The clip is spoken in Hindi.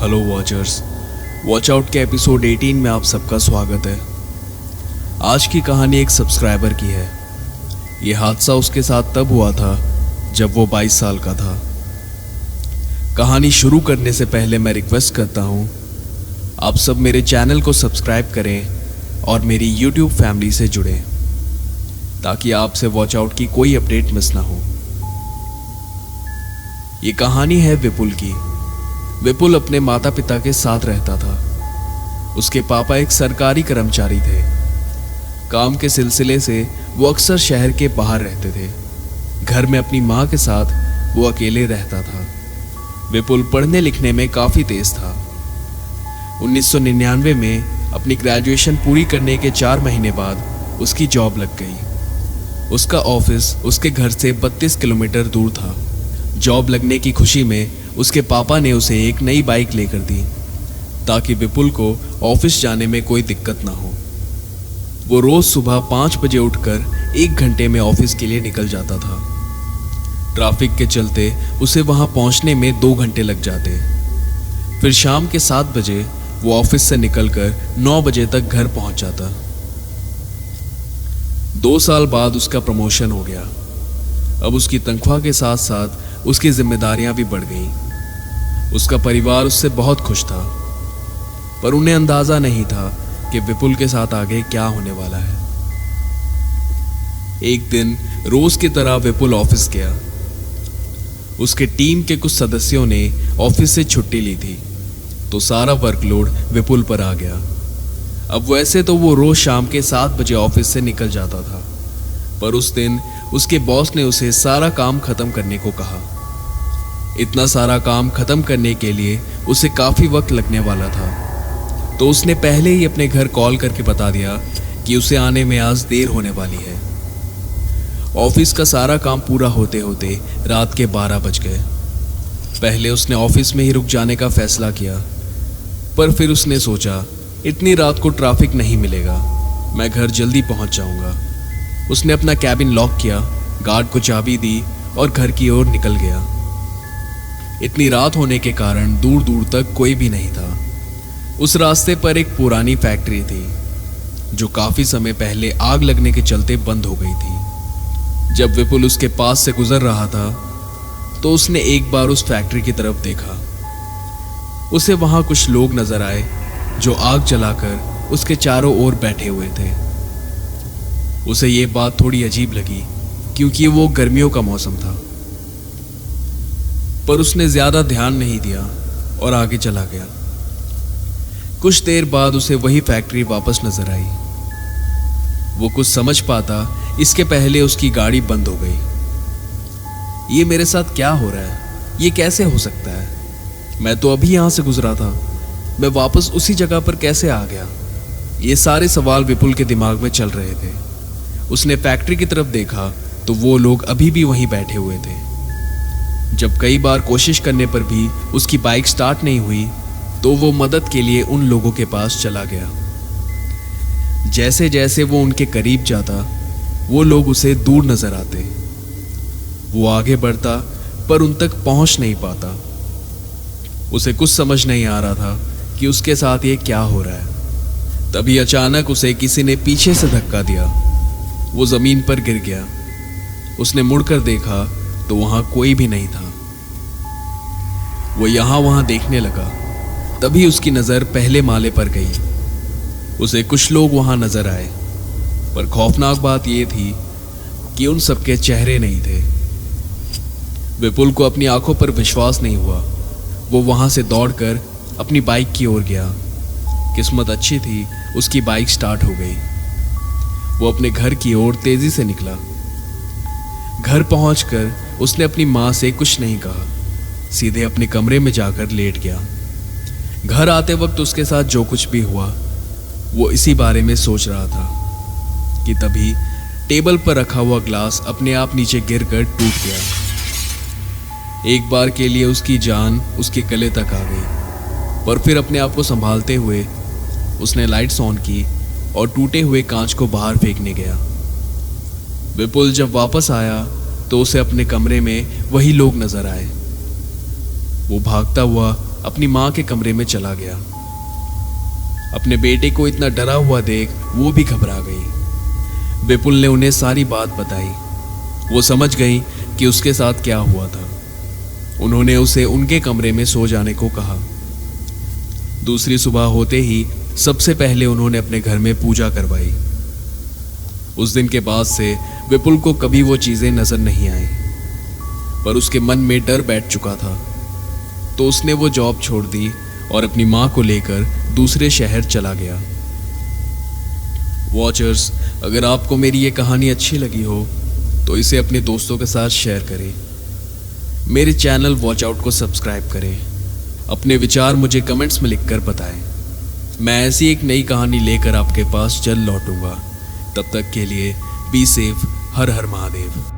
हेलो वॉचर्स, वॉच आउट के एपिसोड 18 में आप सबका स्वागत है। आज की कहानी एक सब्सक्राइबर की है। ये हादसा उसके साथ तब हुआ था जब वो 22 साल का था। कहानी शुरू करने से पहले मैं रिक्वेस्ट करता हूँ आप सब मेरे चैनल को सब्सक्राइब करें और मेरी यूट्यूब फैमिली से जुड़ें ताकि आपसे वॉच आउट की कोई अपडेट मिस ना हो। ये कहानी है विपुल की। विपुल अपने माता पिता के साथ रहता था। उसके पापा एक सरकारी कर्मचारी थे। काम के सिलसिले से वो अक्सर शहर के बाहर रहते थे। घर में अपनी माँ के साथ वो अकेले रहता था। विपुल पढ़ने लिखने में काफ़ी तेज था। 1999 में अपनी ग्रेजुएशन पूरी करने के 4 महीने बाद उसकी जॉब लग गई। उसका ऑफिस उसके घर से 32 किलोमीटर दूर था। जॉब लगने की खुशी में उसके पापा ने उसे एक नई बाइक लेकर दी ताकि विपुल को ऑफिस जाने में कोई दिक्कत ना हो। वो रोज सुबह 5 बजे उठकर 1 घंटे में ऑफिस के लिए निकल जाता था। ट्रैफिक के चलते उसे वहां पहुंचने में 2 घंटे लग जाते। फिर शाम के 7 बजे वो ऑफिस से निकलकर 9 बजे तक घर पहुंच जाता। 2 साल बाद उसका प्रमोशन हो गया। अब उसकी तनख्वाह के साथ साथ उसकी जिम्मेदारियां भी बढ़ गईं। उसका परिवार उससे बहुत खुश था, पर उन्हें अंदाजा नहीं था कि विपुल के साथ आगे क्या होने वाला है। एक दिन रोज की तरह विपुल ऑफिस गया। उसके टीम के कुछ सदस्यों ने ऑफिस से छुट्टी ली थी, तो सारा वर्कलोड विपुल पर आ गया। अब वैसे तो वो रोज शाम के 7 बजे ऑफिस से निकल जाता था, पर उस दिन उसके बॉस ने उसे सारा काम खत्म करने को कहा। इतना सारा काम खत्म करने के लिए उसे काफी वक्त लगने वाला था, तो उसने पहले ही अपने घर कॉल करके बता दिया कि उसे आने में आज देर होने वाली है। ऑफिस का सारा काम पूरा होते होते रात के 12 बज गए। पहले उसने ऑफिस में ही रुक जाने का फैसला किया, पर फिर उसने सोचा इतनी रात को ट्रैफिक नहीं मिलेगा, मैं घर जल्दी पहुंच जाऊंगा। उसने अपना कैबिन लॉक किया, गार्ड को चाबी दी और घर की ओर निकल गया। इतनी रात होने के कारण दूर दूर तक कोई भी नहीं था। उस रास्ते पर एक पुरानी फैक्ट्री थी जो काफी समय पहले आग लगने के चलते बंद हो गई थी। जब विपुल उसके पास से गुजर रहा था तो उसने एक बार उस फैक्ट्री की तरफ देखा। उसे वहां कुछ लोग नजर आए जो आग जलाकर उसके चारों ओर बैठे हुए थे। उसे ये बात थोड़ी अजीब लगी क्योंकि वो गर्मियों का मौसम था, पर उसने ज्यादा ध्यान नहीं दिया और आगे चला गया। कुछ देर बाद उसे वही फैक्ट्री वापस नजर आई। वो कुछ समझ पाता इसके पहले उसकी गाड़ी बंद हो गई। ये मेरे साथ क्या हो रहा है? ये कैसे हो सकता है? मैं तो अभी यहां से गुजरा था, मैं वापस उसी जगह पर कैसे आ गया? ये सारे सवाल विपुल के दिमाग में चल रहे थे। उसने फैक्ट्री की तरफ देखा तो वो लोग अभी भी वहीं बैठे हुए थे। जब कई बार कोशिश करने पर भी उसकी बाइक स्टार्ट नहीं हुई तो वो मदद के लिए उन लोगों के पास चला गया। जैसे जैसे वो उनके करीब जाता वो लोग उसे दूर नजर आते। वो आगे बढ़ता पर उन तक पहुंच नहीं पाता। उसे कुछ समझ नहीं आ रहा था कि उसके साथ ये क्या हो रहा है। तभी अचानक उसे किसी ने पीछे से धक्का दिया। वो जमीन पर गिर गया। उसने मुड़कर देखा तो वहां कोई भी नहीं था। वो यहां वहां देखने लगा। तभी उसकी नजर पहले माले पर गई। उसे कुछ लोग वहां नजर आए, पर खौफनाक बात यह थी कि उन सबके चेहरे नहीं थे। विपुल को अपनी आंखों पर विश्वास नहीं हुआ। वो वहां से दौड़कर अपनी बाइक की ओर गया। किस्मत अच्छी थी, उसकी बाइक स्टार्ट हो गई। वो अपने घर की ओर तेजी से निकला। घर पहुंचकर उसने अपनी माँ से कुछ नहीं कहा, सीधे अपने कमरे में जाकर लेट गया। घर आते वक्त उसके साथ जो कुछ भी हुआ वो इसी बारे में सोच रहा था कि तभी टेबल पर रखा हुआ ग्लास अपने आप नीचे गिरकर टूट गया। एक बार के लिए उसकी जान उसके गले तक आ गई, पर फिर अपने आप को संभालते हुए उसने लाइट्स ऑन की और टूटे हुए कांच को बाहर फेंकने गया। विपुल जब वापस आया तो उसे अपने कमरे में वही लोग नजर आए। वो भागता हुआ अपनी माँ के कमरे में चला गया। अपने बेटे को इतना डरा हुआ देख वो भी घबरा गई। विपुल ने उन्हें सारी बात बताई। वो समझ गई कि उसके साथ क्या हुआ था। उन्होंने उसे उनके कमरे में सो जाने को कहा। दूसरी सुबह होते ही सबसे पहले उन्होंने अपने घर में पूजा करवाई। उस दिन के बाद से विपुल को कभी वो चीजें नजर नहीं आई, पर उसके मन में डर बैठ चुका था। तो उसने वो जॉब छोड़ दी और अपनी माँ को लेकर दूसरे शहर चला गया। वॉचर्स, अगर आपको मेरी ये कहानी अच्छी लगी हो तो इसे अपने दोस्तों के साथ शेयर करें। मेरे चैनल वॉच आउट को सब्सक्राइब करें। अपने विचार मुझे कमेंट्स में लिखकर बताएं। मैं ऐसी एक नई कहानी लेकर आपके पास जल्द लौटूंगा। तब तक के लिए be safe. Her her Mahadev.